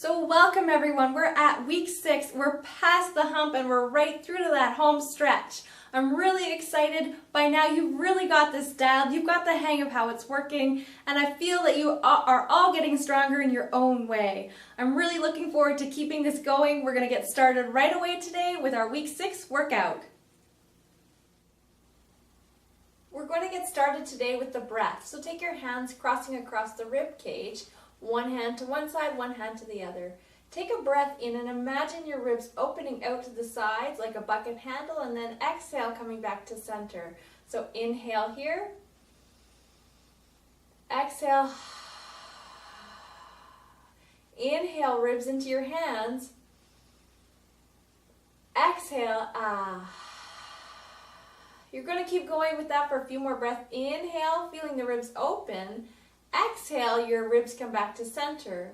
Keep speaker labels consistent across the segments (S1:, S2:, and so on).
S1: So welcome everyone, we're at week 6, we're past the hump and we're right through to that home stretch. I'm really excited. By now you've really got this dialed, you've got the hang of how it's working, and I feel that you are all getting stronger in your own way. I'm really looking forward to keeping this going. We're going to get started right away today with our week 6 workout. We're going to get started today with the breath. So take your hands crossing across the rib cage. One hand to one side, one hand to the other. Take a breath in and imagine your ribs opening out to the sides like a bucket handle, and then exhale coming back to center. So inhale here. Exhale. Inhale, ribs into your hands. Exhale. You're going to keep going with that for a few more breaths. Inhale, feeling the ribs open. Exhale, your ribs come back to center.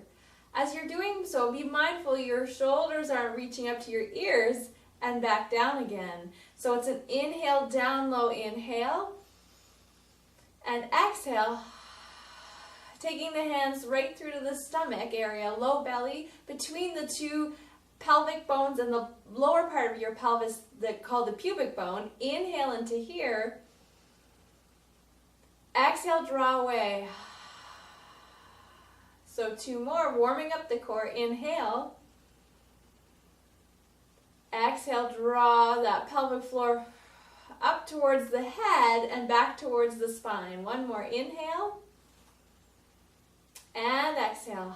S1: As you're doing so, be mindful your shoulders aren't reaching up to your ears and back down again. So it's an inhale, down low inhale. And exhale, taking the hands right through to the stomach area, low belly, between the two pelvic bones and the lower part of your pelvis called the pubic bone. Inhale into here. Exhale, draw away. So 2 more, warming up the core. Inhale. Exhale, draw that pelvic floor up towards the head and back towards the spine. 1 more, inhale. And exhale.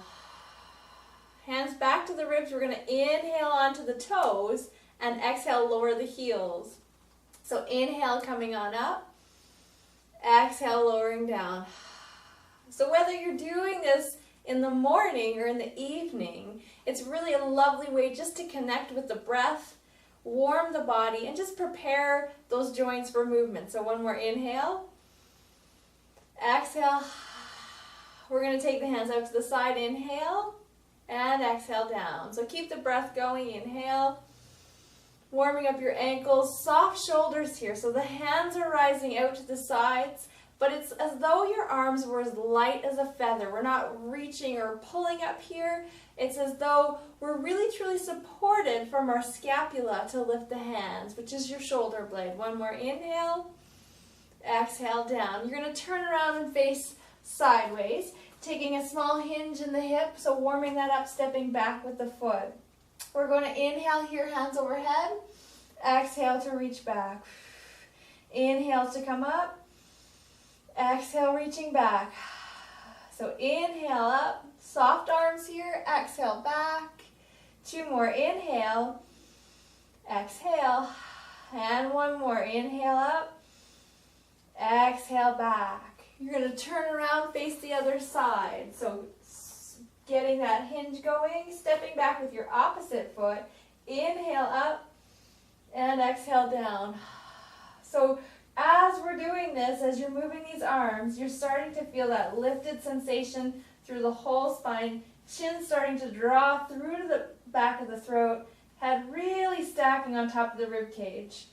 S1: Hands back to the ribs. We're going to inhale onto the toes and exhale, lower the heels. So inhale, coming on up. Exhale, lowering down. So whether you're doing this in the morning or in the evening, it's really a lovely way just to connect with the breath, warm the body, and just prepare those joints for movement. So 1 more inhale. Exhale. We're going to take the hands out to the side. Inhale. And exhale down. So keep the breath going. Inhale. Warming up your ankles. Soft shoulders here. So the hands are rising out to the sides, but it's as though your arms were as light as a feather. We're not reaching or pulling up here. It's as though we're really truly supported from our scapula to lift the hands, which is your shoulder blade. 1 more inhale. Exhale down. You're going to turn around and face sideways, taking a small hinge in the hip, so warming that up, stepping back with the foot. We're going to inhale here, hands overhead. Exhale to reach back. Inhale to come up. Exhale, reaching back. So inhale up, soft arms here. Exhale back. 2 more, inhale. Exhale. And 1 more, inhale up. Exhale back. You're going to turn around, face the other side. So getting that hinge going, stepping back with your opposite foot. Inhale up and exhale down. So as we're doing this, as you're moving these arms, you're starting to feel that lifted sensation through the whole spine. Chin starting to draw through to the back of the throat. Head really stacking on top of the rib cage.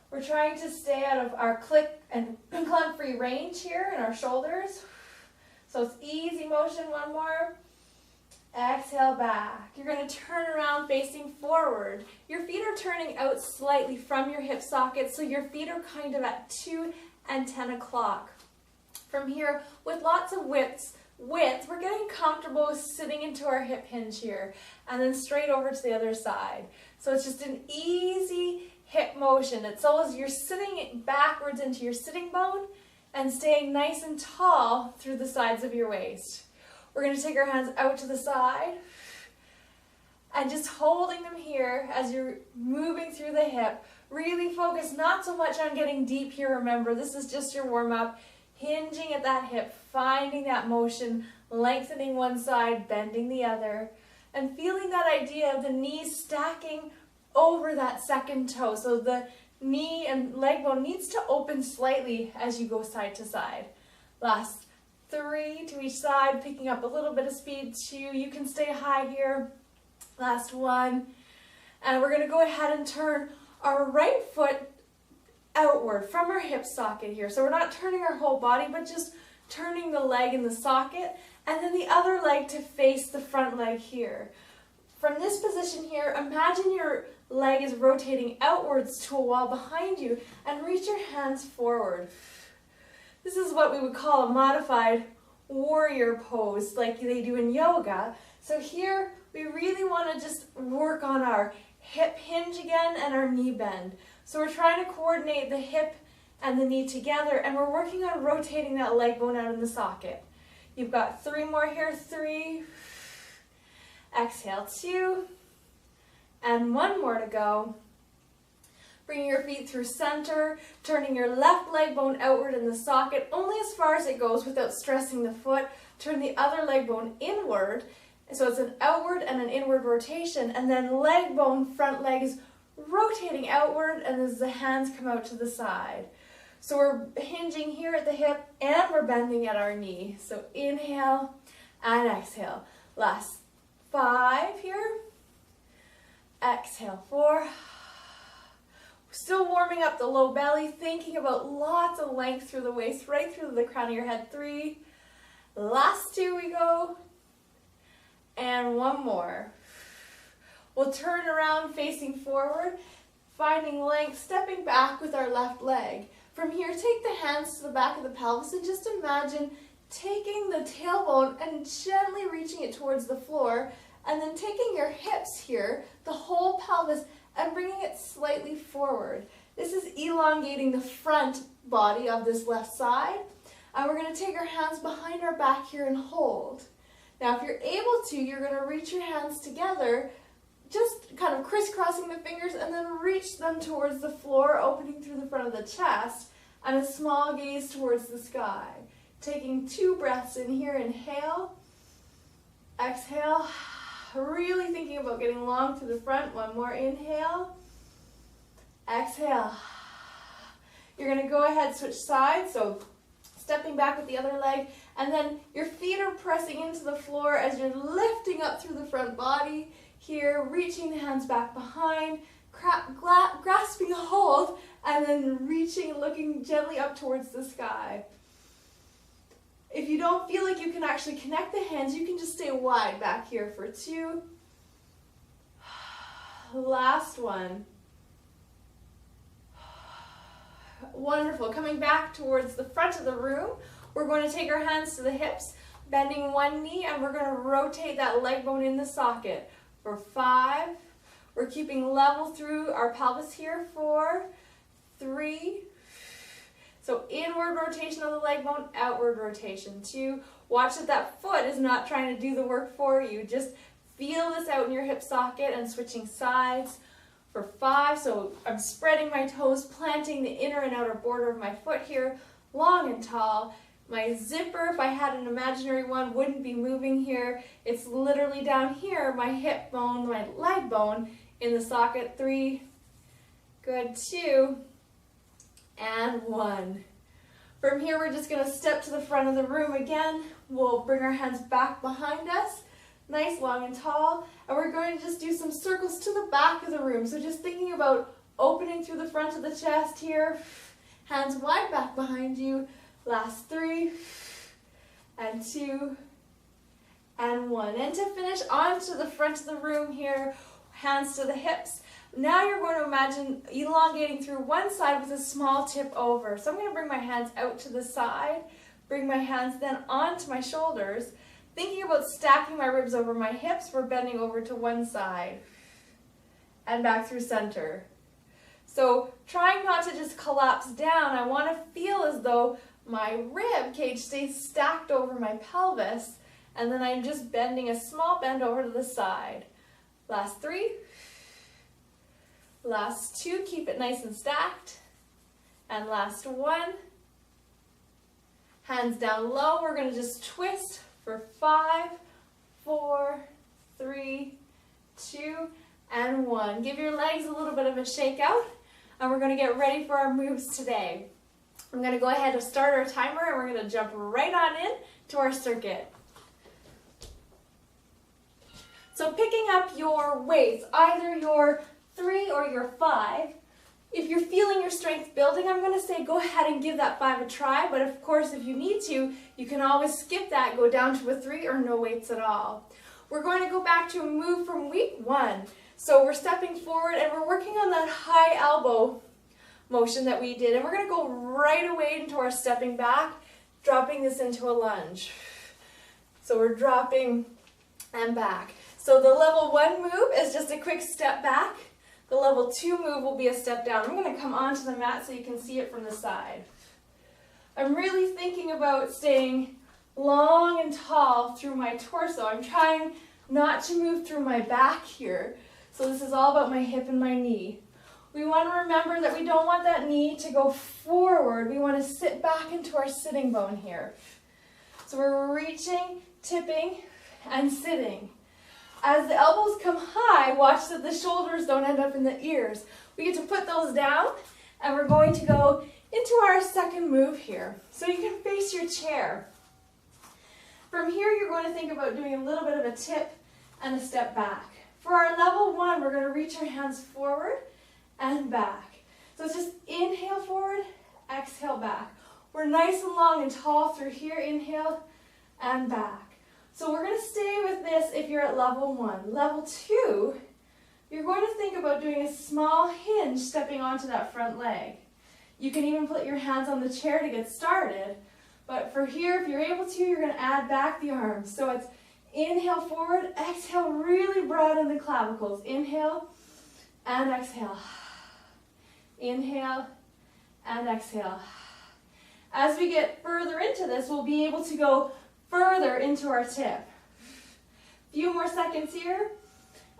S1: We're trying to stay out of our click and clunk free range here in our shoulders. So it's easy motion. 1 more. Exhale back. You're going to turn around facing forward. Your feet are turning out slightly from your hip sockets, so your feet are kind of at 2 and 10 o'clock. From here, with lots of width, we're getting comfortable with sitting into our hip hinge here, and then straight over to the other side. So it's just an easy hip motion. It's always you're sitting backwards into your sitting bone and staying nice and tall through the sides of your waist. We're going to take our hands out to the side and just holding them here as you're moving through the hip. Really focus not so much on getting deep here. Remember, this is just your warm-up. Hinging at that hip, finding that motion, lengthening one side, bending the other, and feeling that idea of the knees stacking over that second toe. So the knee and leg bone needs to open slightly as you go side to side. Last 3 to each side, picking up a little bit of speed. 2, you can stay high here. Last 1. And we're going to go ahead and turn our right foot outward from our hip socket here. So we're not turning our whole body, but just turning the leg in the socket, and then the other leg to face the front leg here. From this position here, imagine your leg is rotating outwards to a wall behind you, and reach your hands forward. This is what we would call a modified warrior pose, like they do in yoga. So here, we really want to just work on our hip hinge again and our knee bend. So we're trying to coordinate the hip and the knee together, and we're working on rotating that leg bone out in the socket. You've got 3 more here, 3, exhale 2, and 1 more to go. Bringing your feet through center, turning your left leg bone outward in the socket, only as far as it goes without stressing the foot. Turn the other leg bone inward, so it's an outward and an inward rotation, and then leg bone, front leg is rotating outward, and as the hands come out to the side. So we're hinging here at the hip, and we're bending at our knee. So inhale and exhale. Last 5 here. Exhale, 4. Still warming up the low belly, thinking about lots of length through the waist, right through the crown of your head. 3. Last 2 we go. And 1 more. We'll turn around facing forward, finding length, stepping back with our left leg. From here, take the hands to the back of the pelvis and just imagine taking the tailbone and gently reaching it towards the floor, and then taking your hips here, the whole pelvis, and bringing it slightly forward. This is elongating the front body of this left side. And we're going to take our hands behind our back here and hold. Now, if you're able to, you're going to reach your hands together, just kind of crisscrossing the fingers, and then reach them towards the floor, opening through the front of the chest, and a small gaze towards the sky. Taking 2 breaths in here, inhale, exhale, really thinking about getting long through the front. 1 more inhale, exhale. You're going to go ahead, switch sides, so stepping back with the other leg, and then your feet are pressing into the floor as you're lifting up through the front body. Here, reaching the hands back behind, grasping a hold, and then reaching and looking gently up towards the sky. If you don't feel like you can actually connect the hands, you can just stay wide back here for 2. Last one. Wonderful. Coming back towards the front of the room, we're going to take our hands to the hips, bending one knee, and we're going to rotate that leg bone in the socket. For 5, we're keeping level through our pelvis here. 4, 3, so inward rotation of the leg bone, outward rotation. 2, watch that foot is not trying to do the work for you. Just feel this out in your hip socket and switching sides. For 5, so I'm spreading my toes, planting the inner and outer border of my foot here, long and tall. My zipper, if I had an imaginary one, wouldn't be moving here. It's literally down here, my hip bone, my leg bone in the socket. 3, good, 2, and 1. From here, we're just going to step to the front of the room again. We'll bring our hands back behind us, nice, long, and tall, and we're going to just do some circles to the back of the room. So just thinking about opening through the front of the chest here, hands wide back behind you. Last 3, and 2, and 1. And to finish, onto the front of the room here, hands to the hips. Now you're going to imagine elongating through one side with a small tip over. So I'm going to bring my hands out to the side, bring my hands then onto my shoulders. Thinking about stacking my ribs over my hips, we're bending over to one side and back through center. So trying not to just collapse down, I want to feel as though my rib cage stays stacked over my pelvis, and then I'm just bending a small bend over to the side. Last 3, last 2, keep it nice and stacked, and last 1. Hands down low, we're going to just twist for 5, 4, 3, 2, and 1. Give your legs a little bit of a shake out, and we're going to get ready for our moves today. I'm going to go ahead and start our timer, and we're going to jump right on in to our circuit. So picking up your weights, either your 3 or your 5. If you're feeling your strength building, I'm going to say go ahead and give that 5 a try, but of course if you need to, you can always skip that, go down to a 3 or no weights at all. We're going to go back to a move from week 1. So we're stepping forward and we're working on that high elbow motion that we did, and we're going to go right away into our stepping back, dropping this into a lunge. So we're dropping and back. So the level 1 move is just a quick step back. The level 2 move will be a step down. I'm going to come onto the mat so you can see it from the side. I'm really thinking about staying long and tall through my torso. I'm trying not to move through my back here. So this is all about my hip and my knee. We want to remember that we don't want that knee to go forward. We want to sit back into our sitting bone here. So we're reaching, tipping, and sitting. As the elbows come high, watch that the shoulders don't end up in the ears. We get to put those down, and we're going to go into our second move here. So you can face your chair. From here, you're going to think about doing a little bit of a tip and a step back. For our level 1, we're going to reach our hands forward and back. So it's just inhale forward, exhale back. We're nice and long and tall through here, inhale and back. So we're going to stay with this if you're at level 1. Level 2, you're going to think about doing a small hinge stepping onto that front leg. You can even put your hands on the chair to get started, but for here, if you're able to, you're going to add back the arms. So it's inhale forward, exhale, really broaden the clavicles. Inhale and exhale. Inhale and exhale. As we get further into this, we'll be able to go further into our tip. A few more seconds here,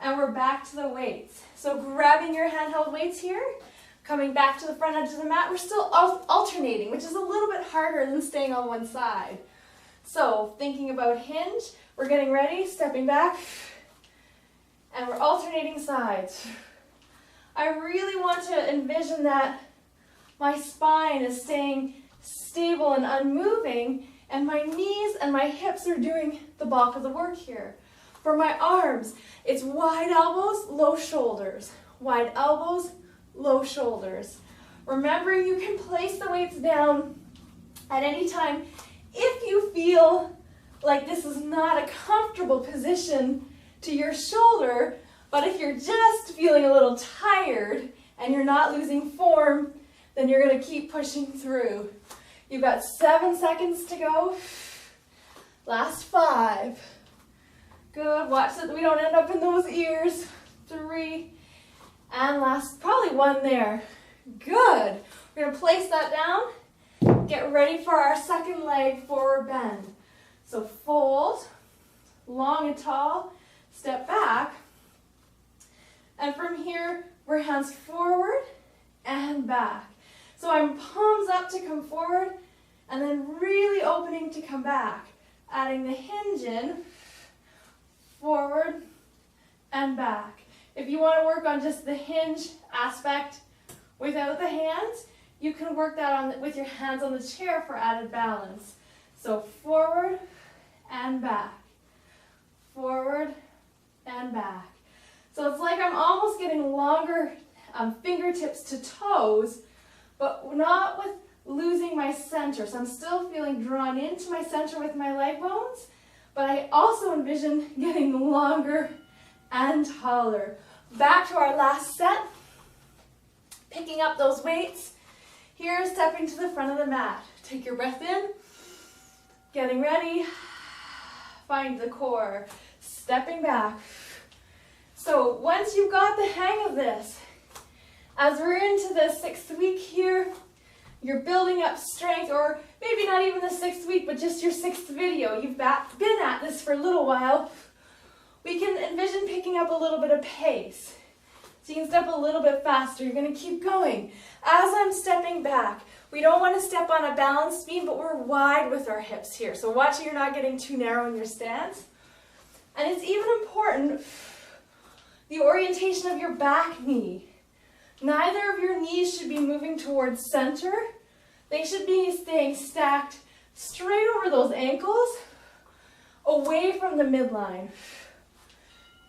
S1: and we're back to the weights. So grabbing your handheld weights here, coming back to the front edge of the mat, we're still alternating, which is a little bit harder than staying on one side. So thinking about hinge, we're getting ready, stepping back, and we're alternating sides. I really want to envision that my spine is staying stable and unmoving, and my knees and my hips are doing the bulk of the work here. For my arms, it's wide elbows, low shoulders. Wide elbows, low shoulders. Remembering you can place the weights down at any time if you feel like this is not a comfortable position to your shoulder, but if you're just feeling a little tired and you're not losing form, then you're going to keep pushing through. You've got 7 seconds to go. Last 5. Good. Watch that we don't end up in those ears. 3. And last, probably 1 there. Good. We're going to place that down. Get ready for our second leg forward bend. So fold, long and tall, step back. And from here, we're hands forward and back. So I'm palms up to come forward, and then really opening to come back. Adding the hinge in, forward and back. If you want to work on just the hinge aspect without the hands, you can work that on with your hands on the chair for added balance. So forward and back. Forward and back. So it's like I'm almost getting longer fingertips to toes, but not with losing my center. So I'm still feeling drawn into my center with my leg bones, but I also envision getting longer and taller. Back to our last set, picking up those weights. Here, stepping to the front of the mat. Take your breath in, getting ready, find the core, stepping back. So once you've got the hang of this, as we're into the 6th week here, you're building up strength, or maybe not even the 6th week, but just your 6th video. You've been at this for a little while. We can envision picking up a little bit of pace. So you can step a little bit faster. You're going to keep going. As I'm stepping back, we don't want to step on a balanced beam, but we're wide with our hips here. So watch you're not getting too narrow in your stance. And it's even important, the orientation of your back knee. Neither of your knees should be moving towards center. They should be staying stacked straight over those ankles, away from the midline.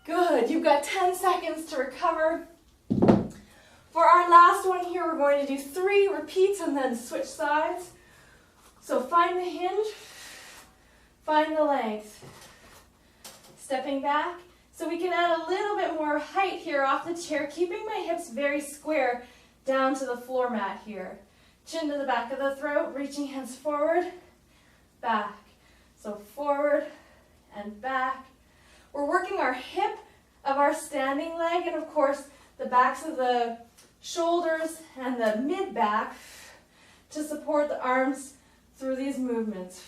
S1: Good. You've got 10 seconds to recover. For For our last one here, we're going to do 3 repeats and then switch sides. So find the hinge, find the length. Stepping back. So we can add a little bit more height here off the chair, keeping my hips very square down to the floor mat here. Chin to the back of the throat, reaching hands forward, back. So forward and back. We're working our hip of our standing leg and of course the backs of the shoulders and the mid-back to support the arms through these movements.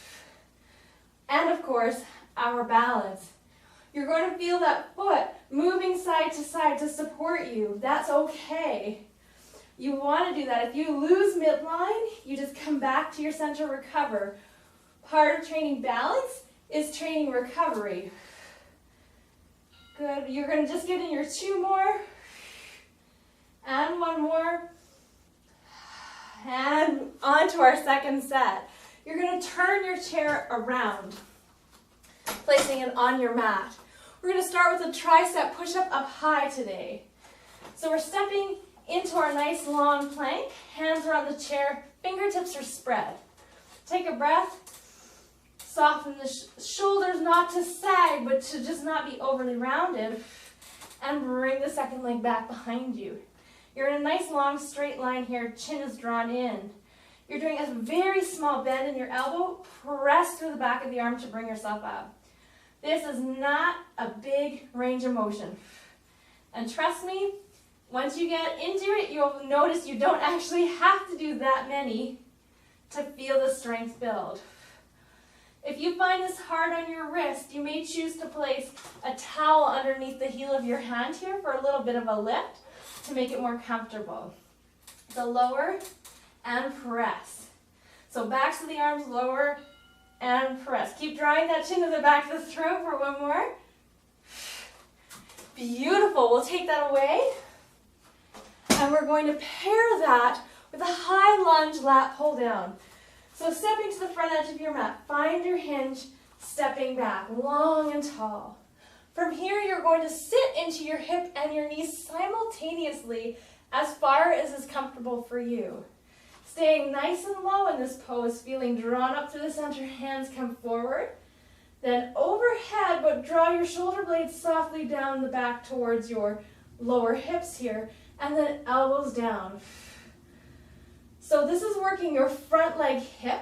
S1: And of course, our balance. You're going to feel that foot moving side to support you. That's okay. You want to do that. If you lose midline, you just come back to your center, recover. Part of training balance is training recovery. Good. You're going to just get in your 2 more. And 1 more. And on to our second set. You're going to turn your chair around, placing it on your mat. We're going to start with a tricep push-up up high today. So we're stepping into our nice long plank. Hands are on the chair, fingertips are spread. Take a breath. Soften the shoulders, not to sag, but to just not be overly rounded. And bring the second leg back behind you. You're in a nice long straight line here, chin is drawn in. You're doing a very small bend in your elbow. Press through the back of the arm to bring yourself up. This is not a big range of motion. And trust me, once you get into it, you'll notice you don't actually have to do that many to feel the strength build. If you find this hard on your wrist, you may choose to place a towel underneath the heel of your hand here for a little bit of a lift to make it more comfortable. So lower and press. So backs of the arms, lower and press. Keep drawing that chin to the back of the throat for 1 more. Beautiful. We'll take that away. And we're going to pair that with a high lunge lat pull down. So stepping to the front edge of your mat, find your hinge, stepping back, long and tall. From here, you're going to sit into your hip and your knees simultaneously as far as is comfortable for you. Staying nice and low in this pose, feeling drawn up through the center, hands come forward. Then overhead, but draw your shoulder blades softly down the back towards your lower hips here, and then elbows down. So this is working your front leg hip.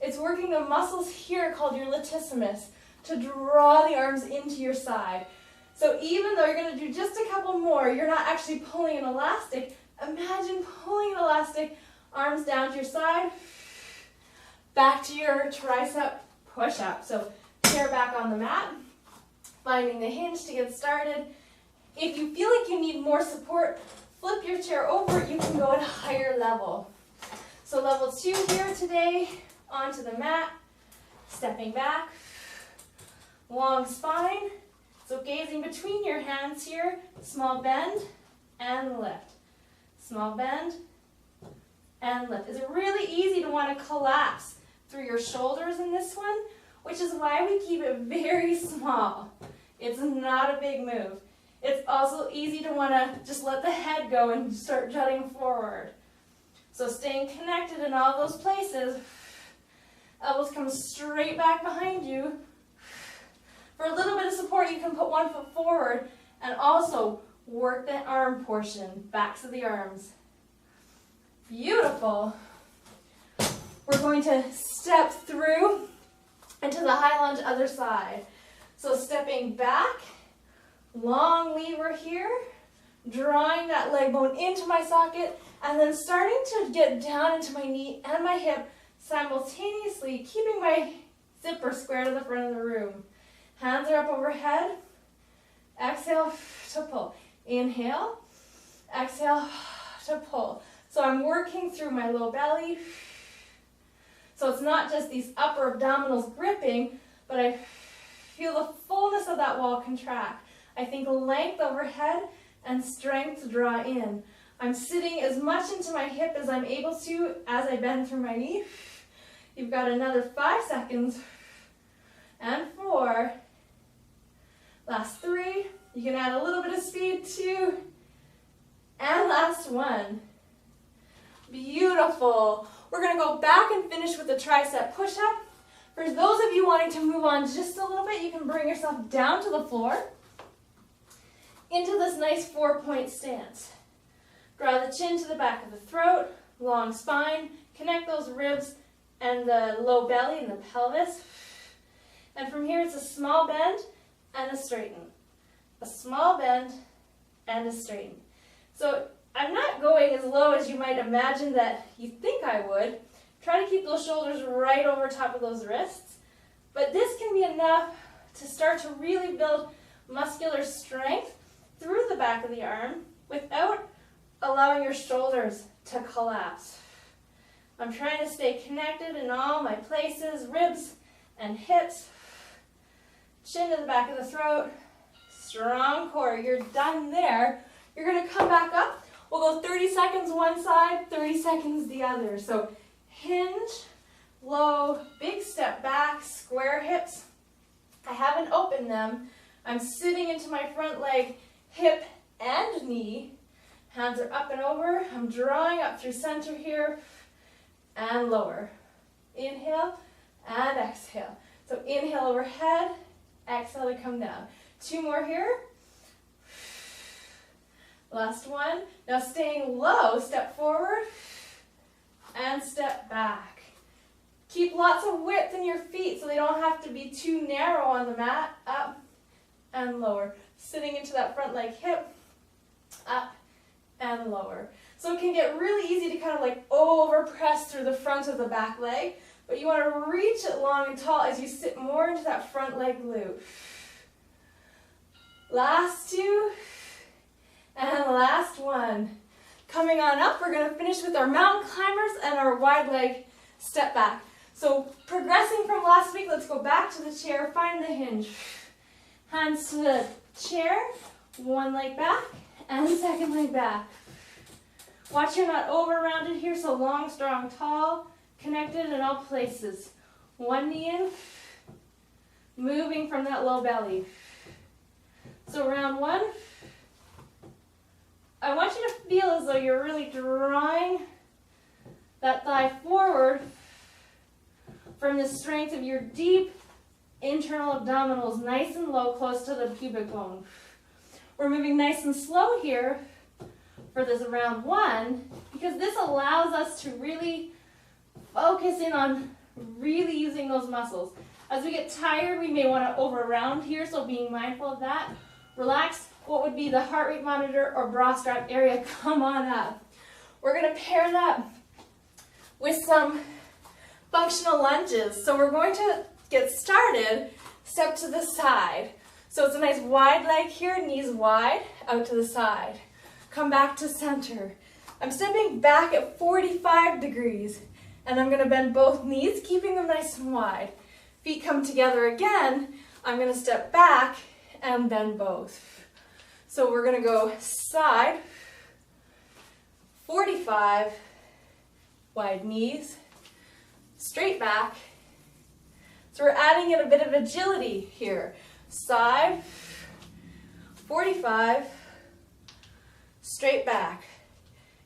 S1: It's working the muscles here called your latissimus to draw the arms into your side. So even though you're going to do just a couple more, you're not actually pulling an elastic. Imagine pulling an elastic, arms down to your side, back to your tricep push-up. So chair back on the mat, finding the hinge to get started. If you feel like you need more support, flip your chair over. You can go at a higher level. So level 2 here today, onto the mat, stepping back, long spine. So gazing between your hands here, small bend and lift. Small bend and lift. It's really easy to want to collapse through your shoulders in this one, which is why we keep it very small. It's not a big move. It's also easy to want to just let the head go and start jutting forward. So staying connected in all those places. Elbows come straight back behind you. For a little bit of support, you can put 1 foot forward and also work the arm portion, backs of the arms. Beautiful. We're going to step through into the high lunge other side. So stepping back, long lever here, drawing that leg bone into my socket, and then starting to get down into my knee and my hip simultaneously, keeping my zipper square to the front of the room. Hands are up overhead. Exhale to pull. Inhale. Exhale to pull. So I'm working through my low belly. So it's not just these upper abdominals gripping, but I feel the fullness of that wall contract. I think length overhead and strength to draw in. I'm sitting as much into my hip as I'm able to as I bend through my knee. You've got another 5 seconds. And 4. Last 3. You can add a little bit of speed. 2. And last one. Beautiful. We're going to go back and finish with the tricep push-up. For those of you wanting to move on just a little bit, you can bring yourself down to the floor into this nice 4-point stance. Draw the chin to the back of the throat, long spine, connect those ribs and the low belly and the pelvis. And from here it's a small bend and a straighten. A small bend and a straighten. So I'm not going as low as you might imagine that you think I would. Try to keep those shoulders right over top of those wrists. But this can be enough to start to really build muscular strength through the back of the arm without allowing your shoulders to collapse. I'm trying to stay connected in all my places, ribs and hips, chin to the back of the throat, strong core. You're done there. You're going to come back up. We'll go 30 seconds one side, 30 seconds the other. So hinge, low, big step back, square hips. I haven't opened them. I'm sitting into my front leg, hip and knee. Hands are up and over. I'm drawing up through center here and lower. Inhale and exhale. So inhale overhead, exhale to come down. 2 more here. Last one. Now staying low, step forward and step back. Keep lots of width in your feet so they don't have to be too narrow on the mat. Up and lower. Sitting into that front leg, hip, up and lower. So it can get really easy to kind of like over press through the front of the back leg, but you want to reach it long and tall as you sit more into that front leg loop. Last 2 and last one. Coming on up, we're going to finish with our mountain climbers and our wide leg step back. So progressing from last week, let's go back to the chair, find the hinge. Hands to the chair, one leg back and second leg back. Watch you're not over rounded here, so long, strong, tall, connected in all places. One knee in, moving from that low belly. So round 1, I want you to feel as though you're really drawing that thigh forward from the strength of your deep internal abdominals, nice and low, close to the pubic bone. We're moving nice and slow here for this round 1 because this allows us to really focus in on really using those muscles. As we get tired, we may want to over round here, so being mindful of that. Relax what would be the heart rate monitor or bra strap area. Come on up. We're going to pair that with some functional lunges. So we're going to get started, step to the side. So it's a nice wide leg here, knees wide, out to the side. Come back to center. I'm stepping back at 45 degrees, and I'm going to bend both knees, keeping them nice and wide. Feet come together again. I'm going to step back and bend both. So we're going to go side, 45, wide knees, straight back. So we're adding in a bit of agility here. Side, 45, straight back.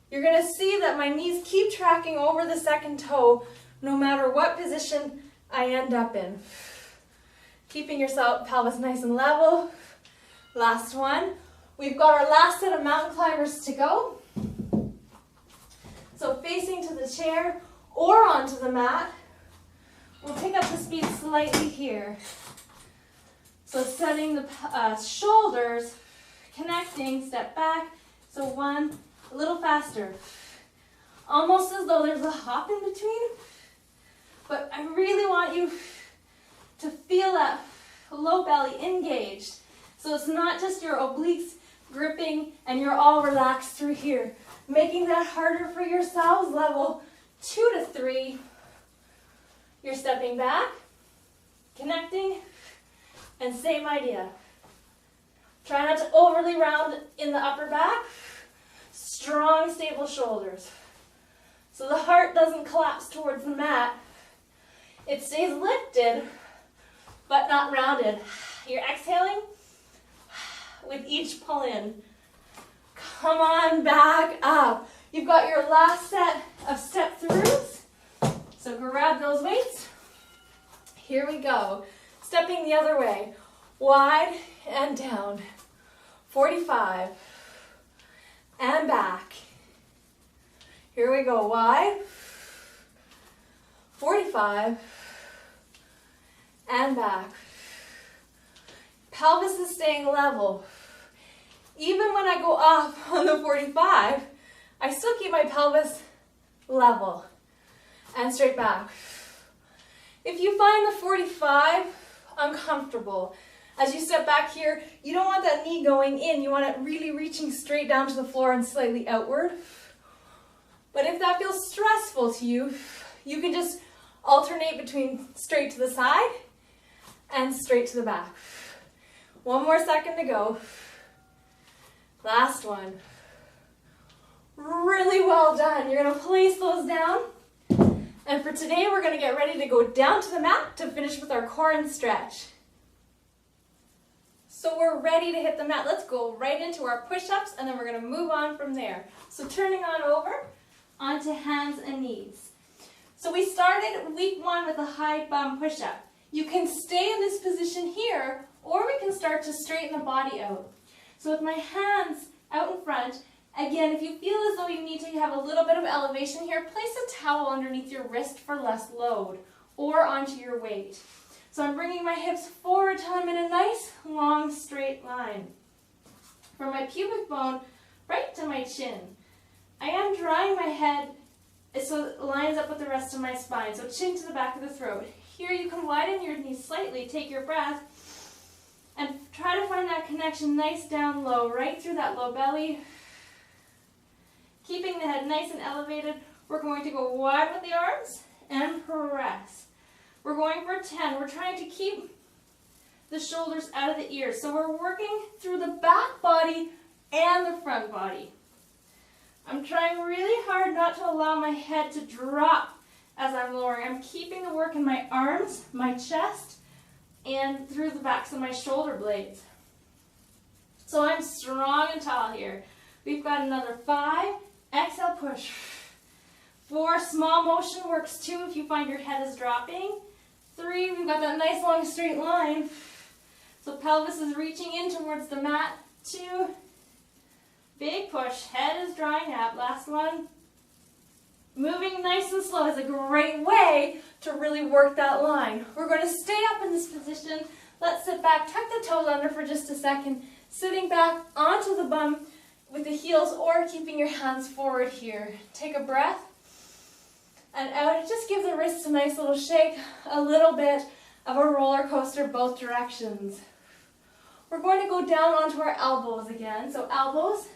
S1: You're going to see that my knees keep tracking over the second toe no matter what position I end up in. Keeping your pelvis nice and level. Last one. We've got our last set of mountain climbers to go. So facing to the chair or onto the mat. We'll pick up the speed slightly here. So setting the shoulders, connecting, step back. So 1, a little faster. Almost as though there's a hop in between. But I really want you to feel that low belly engaged. So it's not just your obliques gripping and you're all relaxed through here. Making that harder for yourselves, level 2 to 3. You're stepping back, connecting, and same idea. Try not to overly round in the upper back. Strong, stable shoulders. So the heart doesn't collapse towards the mat. It stays lifted, but not rounded. You're exhaling with each pull in. Come on back up. You've got your last set of step throughs. So grab those weights. Here we go. Stepping the other way. Wide and down. 45. And back. Here we go. Wide. 45. And back. Pelvis is staying level. Even when I go off on the 45, I still keep my pelvis level and straight back. If you find the 45 uncomfortable, as you step back here, you don't want that knee going in. You want it really reaching straight down to the floor and slightly outward. But if that feels stressful to you, you can just alternate between straight to the side and straight to the back. One more second to go. Last one. Really well done. You're going to place those down. And for today, we're going to get ready to go down to the mat to finish with our core and stretch. So we're ready to hit the mat. Let's go right into our push-ups, and then we're going to move on from there. So turning on over onto hands and knees. So we started week 1 with a high bum push-up. You can stay in this position here, or we can start to straighten the body out. So with my hands out in front, again, if you feel as though you need to have a little bit of elevation here, place a towel underneath your wrist for less load, or onto your weight. So I'm bringing my hips forward till I'm in a nice, long, straight line. From my pubic bone right to my chin. I am drawing my head so it lines up with the rest of my spine, so chin to the back of the throat. Here you can widen your knees slightly, take your breath, and try to find that connection nice down low, right through that low belly. Keeping the head nice and elevated, we're going to go wide with the arms and press. We're going for 10. We're trying to keep the shoulders out of the ears. So we're working through the back body and the front body. I'm trying really hard not to allow my head to drop as I'm lowering. I'm keeping the work in my arms, my chest, and through the backs of my shoulder blades. So I'm strong and tall here. We've got another 5. Exhale, push. 4, small motion works too if you find your head is dropping. 3, we've got that nice long straight line. So pelvis is reaching in towards the mat. 2, big push. Head is drawing up. Last one. Moving nice and slow is a great way to really work that line. We're going to stay up in this position. Let's sit back, tuck the toes under for just a second, sitting back onto the bum with the heels or keeping your hands forward here. Take a breath and out. Just give the wrists a nice little shake, a little bit of a roller coaster both directions. We're going to go down onto our elbows again. So elbows,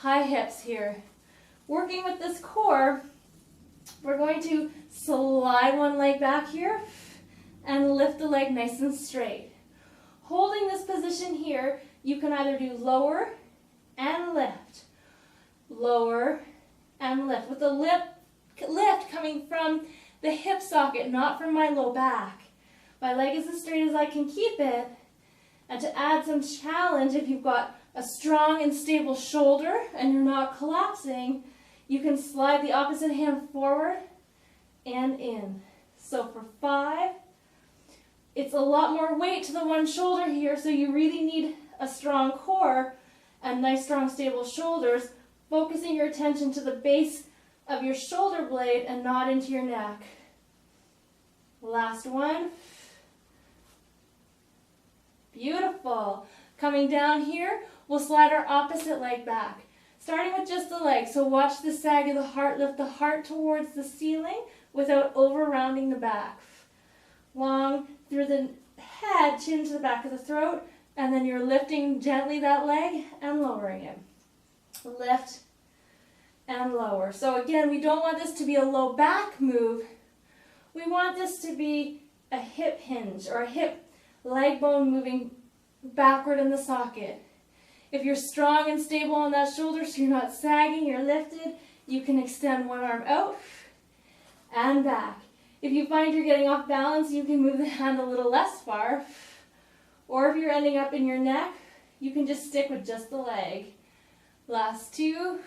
S1: high hips here. Working with this core, we're going to slide one leg back here and lift the leg nice and straight. Holding this position here, you can either do lower and lift, lower and lift, with the lift coming from the hip socket, not from my low back. My leg is as straight as I can keep it. And to add some challenge, if you've got a strong and stable shoulder and you're not collapsing, you can slide the opposite hand forward and in. So for 5, it's a lot more weight to the one shoulder here, so you really need a strong core and nice, strong, stable shoulders, focusing your attention to the base of your shoulder blade and not into your neck. Last one. Beautiful. Coming down here, we'll slide our opposite leg back. Starting with just the leg, so watch the sag of the heart, lift the heart towards the ceiling without over-rounding the back. Long through the head, chin to the back of the throat, and then you're lifting gently that leg and lowering it. Lift and lower. So again, we don't want this to be a low back move. We want this to be a hip hinge or a hip leg bone moving backward in the socket. If you're strong and stable on that shoulder, so you're not sagging, you're lifted, you can extend one arm out and back. If you find you're getting off balance, you can move the hand a little less far. Or if you're ending up in your neck, you can just stick with just the leg. Last two.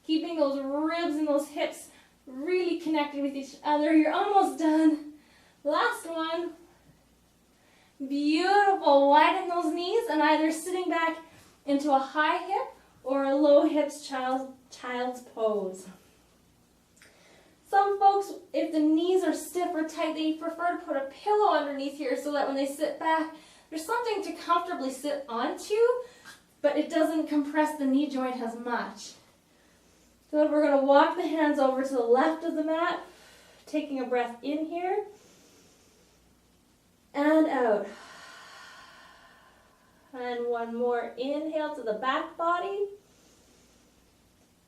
S1: Keeping those ribs and those hips really connected with each other. You're almost done. Last one. Beautiful. Widen those knees and either sitting back into a high hip or a low hips child's pose. Some folks, if the knees are stiff or tight, they prefer to put a pillow underneath here so that when they sit back, there's something to comfortably sit onto, but it doesn't compress the knee joint as much. Good, we're going to walk the hands over to the left of the mat, taking a breath in here, and out. And one more, inhale to the back body,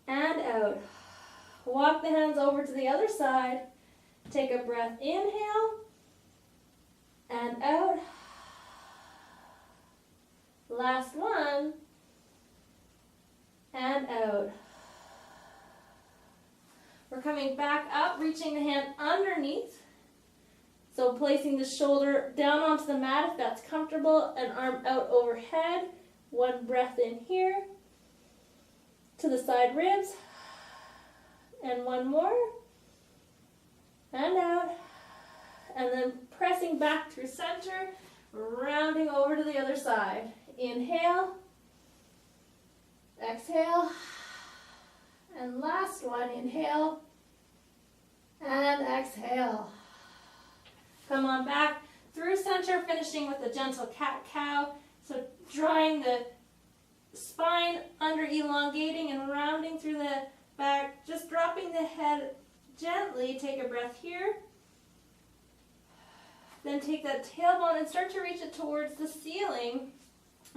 S1: and out. Walk the hands over to the other side, take a breath, inhale, and out. Last one, and out. We're coming back up, reaching the hand underneath. So placing the shoulder down onto the mat if that's comfortable, and arm out overhead. One breath in here to the side ribs. And one more. And out. And then pressing back through center, rounding over to the other side. Inhale. Exhale. And last one, inhale. And exhale. Come on back through center, finishing with a gentle cat-cow. So drawing the spine under, elongating and rounding through the back. Just dropping the head gently. Take a breath here. Then take that tailbone and start to reach it towards the ceiling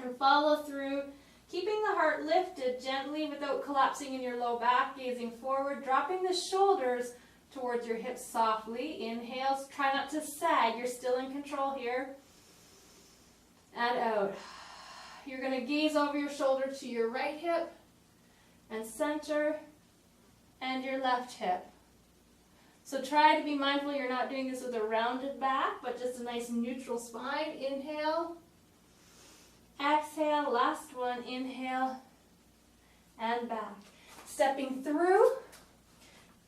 S1: and follow through, keeping the heart lifted gently without collapsing in your low back, gazing forward, dropping the shoulders towards your hips softly. Inhale, try not to sag, you're still in control here. And out. You're going to gaze over your shoulder to your right hip and center and your left hip. So try to be mindful you're not doing this with a rounded back, but just a nice neutral spine. Inhale, exhale, last one, inhale, and back. Stepping through,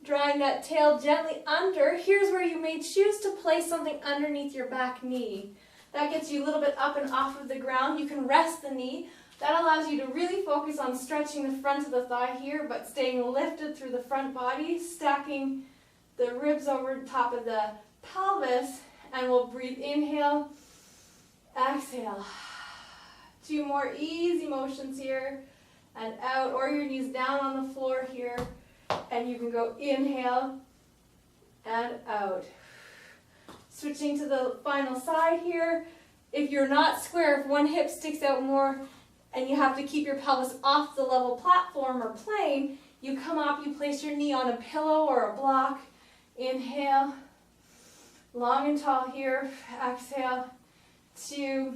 S1: drawing that tail gently under. Here's where you may choose to place something underneath your back knee. That gets you a little bit up and off of the ground. You can rest the knee. That allows you to really focus on stretching the front of the thigh here, but staying lifted through the front body, stacking the ribs over top of the pelvis, and we'll breathe, inhale, exhale. Two more easy motions here, and out, or your knees down on the floor here, and you can go inhale and out. Switching to the final side here. If you're not square, if one hip sticks out more and you have to keep your pelvis off the level platform or plane, you come up, you place your knee on a pillow or a block. Inhale, long and tall here. Exhale, 2,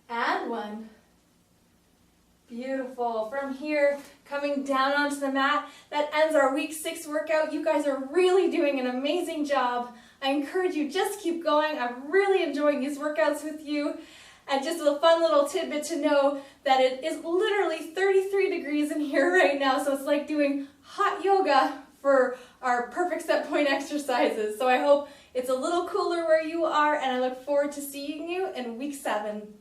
S1: and 1. Beautiful. From here, coming down onto the mat, that ends our week 6 workout. You guys are really doing an amazing job. I encourage you, just keep going. I'm really enjoying these workouts with you. And just a fun little tidbit to know that it is literally 33 degrees in here right now, so it's like doing hot yoga for our perfect set point exercises. So I hope it's a little cooler where you are, and I look forward to seeing you in week 7.